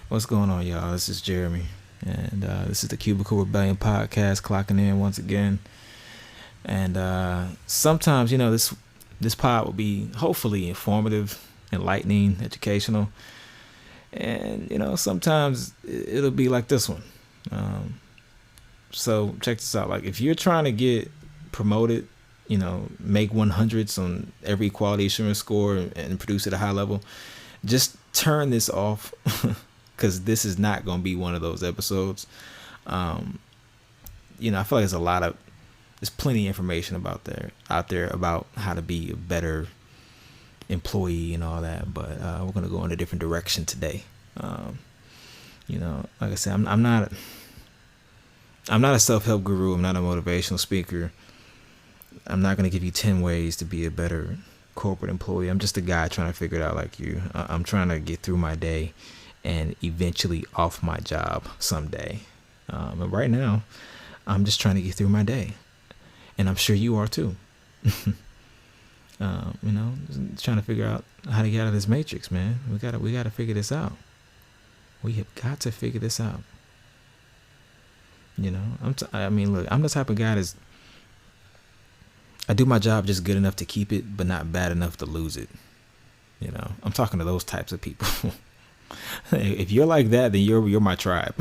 What's going on, y'all? This is Jeremy, and this is the Cubicle Rebellion podcast, clocking in once again. And sometimes, this pod will be hopefully informative, enlightening, educational, and sometimes it'll be like this one. So check this out. Like, if you're trying to get promoted, make 100s on every quality assurance score and produce at a high level, just turn this off. Because this is not going to be one of those episodes. I feel like there's plenty of information out there about how to be a better employee and all that. But we're going to go in a different direction today. Like I said, I'm not a self-help guru. I'm not a motivational speaker. I'm not going to give you 10 ways to be a better corporate employee. I'm just a guy trying to figure it out like you. I'm trying to get through my day and eventually off my job someday. And right now, I'm just trying to get through my day. And I'm sure you are too. Trying to figure out how to get out of this matrix, man. We gotta figure this out. We have got to figure this out. Look, I'm the type of guy I do my job just good enough to keep it, but not bad enough to lose it. I'm talking to those types of people. If you're like that, then you're my tribe.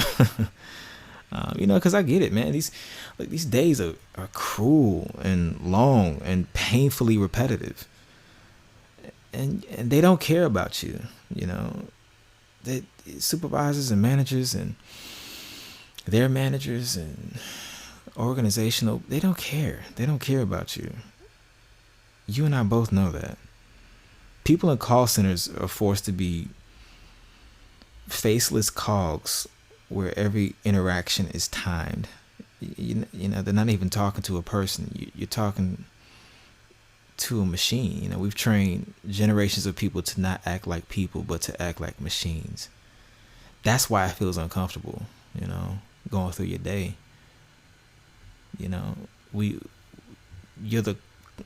Because I get it, man. These days are cruel and long and painfully repetitive, and they don't care about you. They supervisors and managers and their managers and organizational, they don't care. They don't care about you. You and I both know that. People in call centers are forced to be faceless cogs where every interaction is timed. They're not even talking to a person. You're talking to a machine. We've trained generations of people to not act like people, but to act like machines. That's why it feels uncomfortable, going through your day. You're the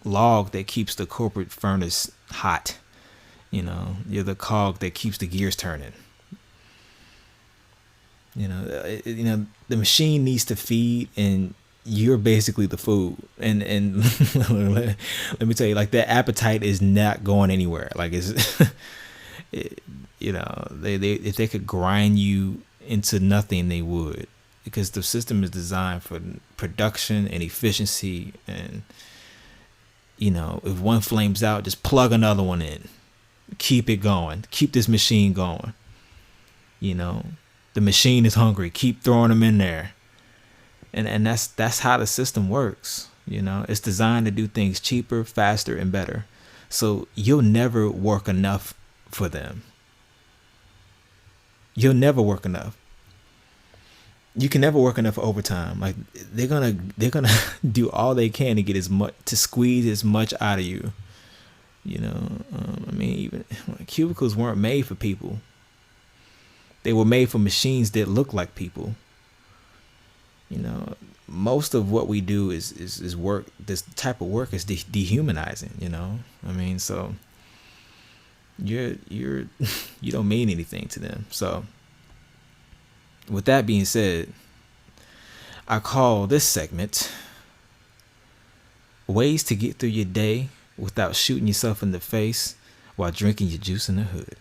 log that keeps the corporate furnace hot. You're the cog that keeps the gears turning. The machine needs to feed, and you're basically the food. And let me tell you, like, that appetite is not going anywhere. Like, they if they could grind you into nothing, they would, because the system is designed for production and efficiency. And if one flames out, just plug another one in, keep it going, keep this machine going. The machine is hungry. Keep throwing them in there. And that's how the system works. It's designed to do things cheaper, faster, and better. So you'll never work enough for them. You'll never work enough. You can never work enough overtime. Like, they're gonna do all they can to get to squeeze as much out of you. Even cubicles weren't made for people. They were made for machines that look like people. Most of what we do is work. This type of work is dehumanizing. So you don't mean anything to them. So with that being said, I call this segment "Ways to Get Through Your Day Without Shooting Yourself in the Face While Drinking Your Juice in the Hood."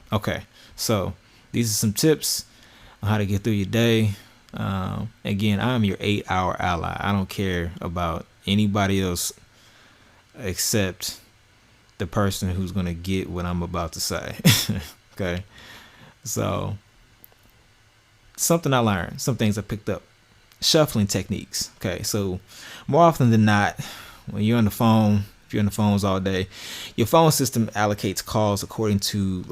Okay, so these are some tips on how to get through your day. Again, I'm your 8-hour ally. I don't care about anybody else except the person who's going to get what I'm about to say. Okay. So something I learned, some things I picked up. Shuffling techniques. Okay. So more often than not, when you're on the phone, if you're on the phones all day, your phone system allocates calls according to,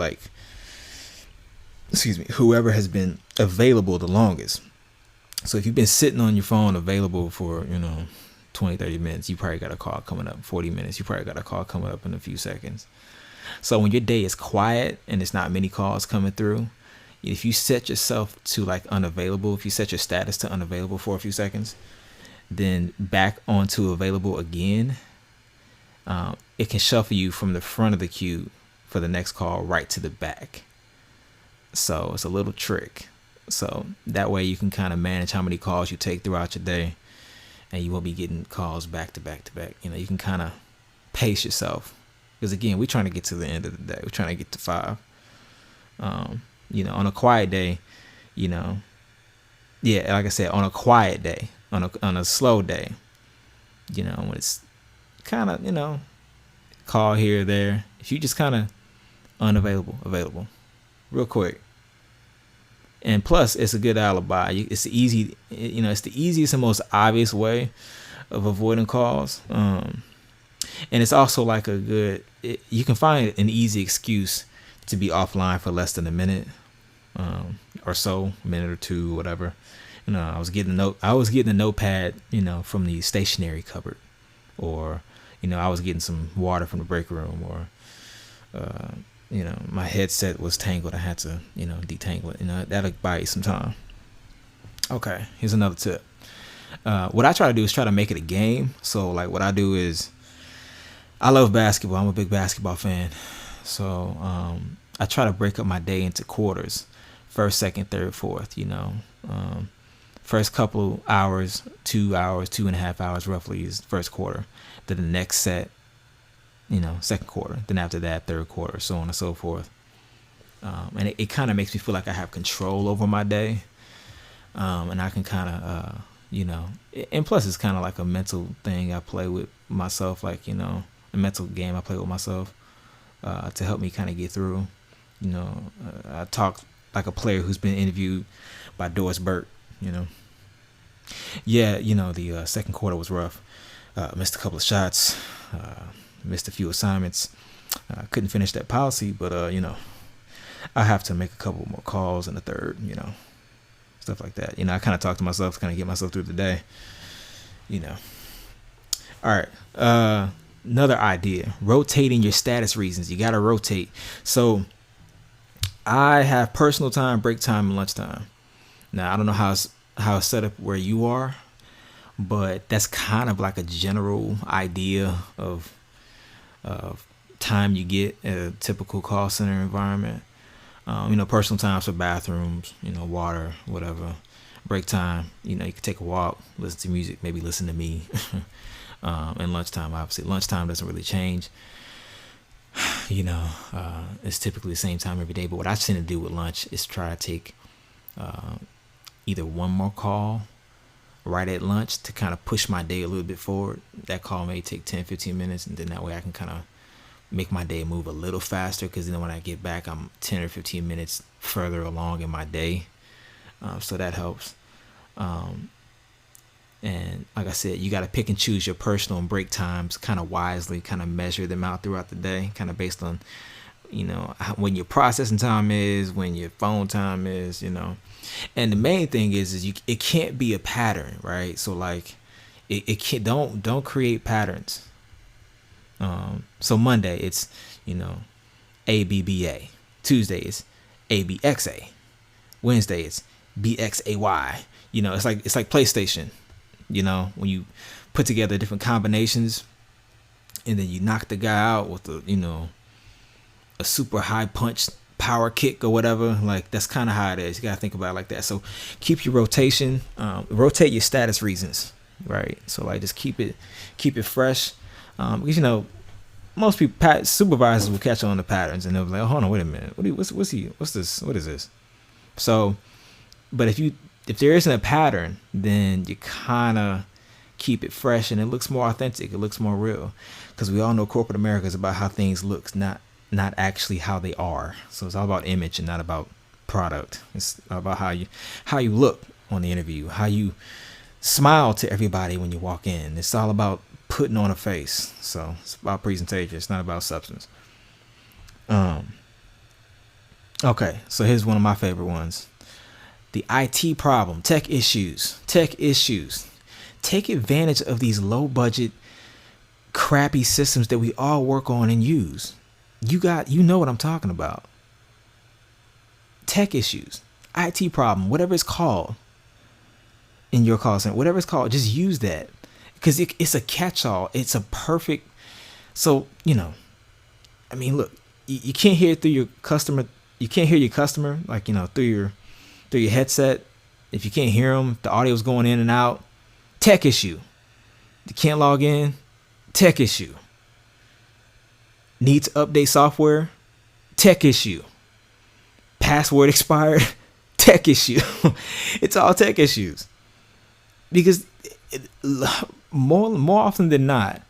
whoever has been available the longest. So if you've been sitting on your phone available for, 20, 30 minutes, you probably got a call coming up. 40 minutes, you probably got a call coming up in a few seconds. So when your day is quiet and there's not many calls coming through, if you set yourself to unavailable, if you set your status to unavailable for a few seconds, then back onto available again, it can shuffle you from the front of the queue for the next call right to the back. So it's a little trick. So that way you can kind of manage how many calls you take throughout your day, and you won't be getting calls back to back to back. You can kind of pace yourself, because again, we're trying to get to the end of the day. We're trying to get to 5. On a quiet day, yeah, like I said, on a quiet day, on a slow day, when it's kind of, call here or there, if you just kind of available, real quick. And plus, it's a good alibi. It's the easiest and most obvious way of avoiding calls. And it's also like you can find an easy excuse to be offline for less than a minute, or so, a minute or two, whatever. I was getting a notepad, from the stationery cupboard, or, I was getting some water from the break room, or, my headset was tangled. I had to, detangle it. That'll buy you some time. Okay, here's another tip. What I try to do is try to make it a game. So, like, what I do is, I love basketball. I'm a big basketball fan. So, I try to break up my day into quarters: first, second, third, fourth. First couple hours, 2 hours, 2.5 hours roughly is first quarter. Then the next set, second quarter. Then after that, third quarter, so on and so forth. And it kind of makes me feel like I have control over my day. And I can kind of, and plus it's kind of like a mental thing I play with myself, like, a mental game I play with myself, to help me kind of get through. I talk like a player who's been interviewed by Doris Burke, Yeah, the second quarter was rough. Missed a couple of shots, missed a few assignments. Couldn't finish that policy, but I have to make a couple more calls in the third, stuff like that. I kind of talk to myself to kind of get myself through the day, All right. Another idea: rotating your status reasons. You got to rotate. So I have personal time, break time, and lunchtime. Now I don't know how it's set up where you are, but that's kind of like a general idea of time you get at a typical call center environment. Personal times for bathrooms, water, whatever. Break time, you can take a walk, listen to music, maybe listen to me. And lunchtime, obviously, lunchtime doesn't really change. It's typically the same time every day. But what I tend to do with lunch is try to take either one more call right at lunch to kind of push my day a little bit forward. That call may take 10, 15 minutes, and then that way I can kind of make my day move a little faster, because then when I get back, I'm 10 or 15 minutes further along in my day. So that helps. And like I said, you got to pick and choose your personal and break times kind of wisely, kind of measure them out throughout the day, kind of based on, when your processing time is, when your phone time is, And the main thing is it can't be a pattern, right? So like it can't, don't create patterns. So Monday it's, ABBA. Tuesday it's ABXA. Wednesday it's BXAY. It's like PlayStation. When you put together different combinations, and then you knock the guy out with a super high punch power kick or whatever. Like, that's kind of how it is. You gotta think about it like that. So keep your rotation, rotate your status reasons, right? So like, just keep it fresh, because most people, supervisors will catch on the patterns, and they'll be like, oh, hold on, wait a minute, what's this, what is this? So, but if there isn't a pattern, then you kind of keep it fresh, and it looks more authentic. It looks more real, because we all know corporate America is about how things look, not actually how they are. So it's all about image and not about product. It's about how you look on the interview, how you smile to everybody when you walk in. It's all about putting on a face. So it's about presentation. It's not about substance. Okay, so here's one of my favorite ones. The IT problem, tech issues. Take advantage of these low budget, crappy systems that we all work on and use. You know what I'm talking about. Tech issues, IT problem, whatever it's called in your call center, whatever it's called, just use that, because it's a catch-all. It's a perfect. So look, you can't hear it through your customer you can't hear your customer, like, through your headset. If you can't hear them, the audio's going in and out. Tech issue. You can't log in. Tech issue. Need to update software. Tech issue. Password expired. Tech issue. It's all tech issues. Because more often than not,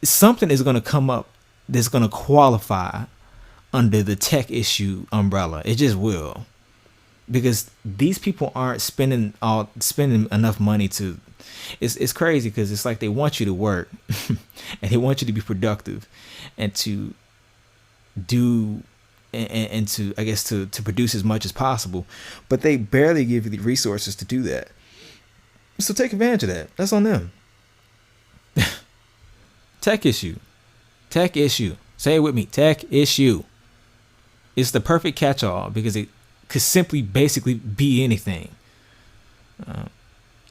something is going to come up that's going to qualify under the tech issue umbrella. It just will. Because these people aren't spending enough money to. It's crazy because it's like they want you to work and they want you to be productive and to do and to, I guess, to produce as much as possible, but they barely give you the resources to do that. So take advantage of that. That's on them. Tech issue. Tech issue. Say it with me. Tech issue. It's the perfect catch-all because it could simply basically be anything.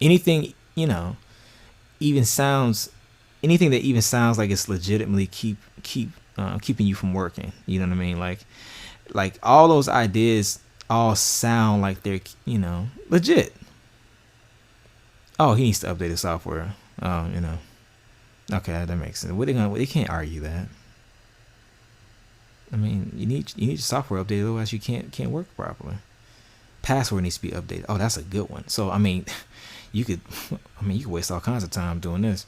Anything, even sounds, anything that even sounds like it's legitimately keeping you from working. You know what I mean? Like all those ideas all sound like they're, legit. Oh, he needs to update his software. Oh, Okay, that makes sense. They can't argue that. I mean, you need your software updated, otherwise you can't work properly. Password needs to be updated. Oh, that's a good one. So I mean, you could waste all kinds of time doing this.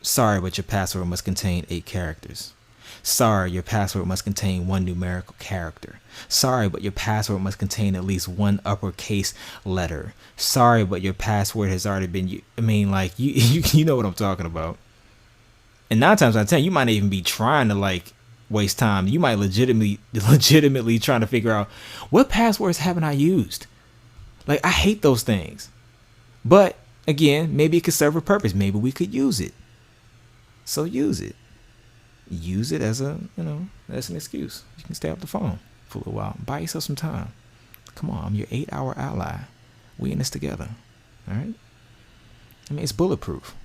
Sorry, but your password must contain 8 characters. Sorry, your password must contain 1 numerical character. Sorry, but your password must contain at least 1 uppercase letter. Sorry, but your password has already been. I mean, like you know what I'm talking about. And 9 times out of 10, you might not even be trying to waste time. You might legitimately trying to figure out what passwords haven't I used. Like, I hate those things. But again, maybe it could serve a purpose. Maybe we could use it. So use it. Use it as as an excuse. You can stay off the phone for a little while. Buy yourself some time. Come on, I'm your 8-hour ally. We in this together. All right? I mean, it's bulletproof.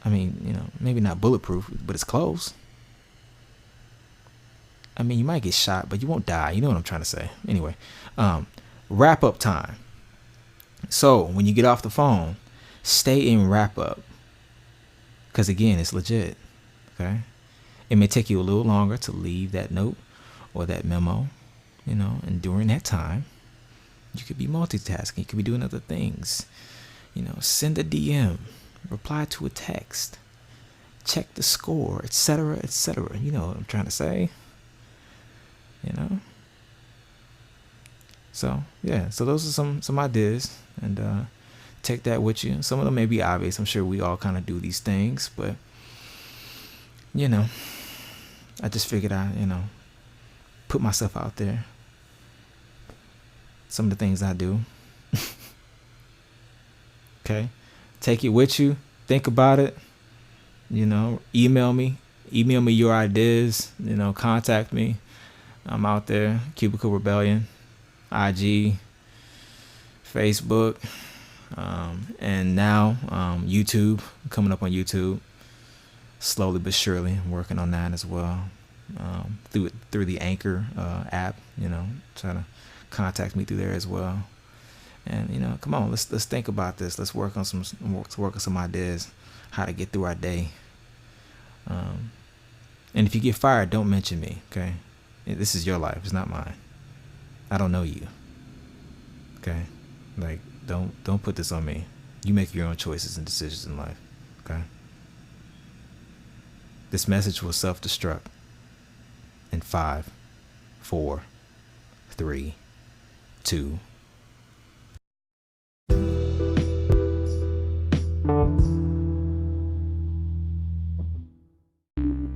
I mean, maybe not bulletproof, but it's close. I mean, you might get shot, but you won't die. You know what I'm trying to say. Anyway, wrap up time. So when you get off the phone, stay in wrap up. Because again, it's legit. Okay? It may take you a little longer to leave that note or that memo, and during that time, you could be multitasking. You could be doing other things. Send a DM, reply to a text, check the score, etc., etc. You know what I'm trying to say. So yeah, so those are some ideas, and take that with you. Some of them may be obvious. I'm sure we all kind of do these things, but I just figured I put myself out there. Some of the things I do. Okay, take it with you. Think about it. Email me your ideas. Contact me. I'm out there. Cubicle Rebellion, IG, Facebook, and now YouTube. Coming up on YouTube, slowly but surely. I'm working on that as well. Through the Anchor app. Try to contact me through there as well. And come on, let's think about this. Let's work on some ideas, how to get through our day. And if you get fired, don't mention me. Okay. This is your life. It's not mine. I don't know you. Okay? Don't put this on me. You make your own choices and decisions in life. Okay? This message will self-destruct in 5, 4, 3, 2.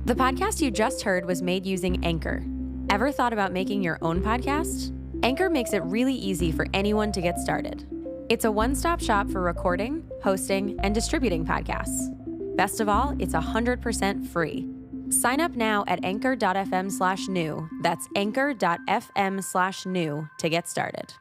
The podcast you just heard was made using Anchor. Ever thought about making your own podcast? Anchor makes it really easy for anyone to get started. It's a one-stop shop for recording, hosting, and distributing podcasts. Best of all, it's 100% free. Sign up now at anchor.fm/new. That's anchor.fm/new to get started.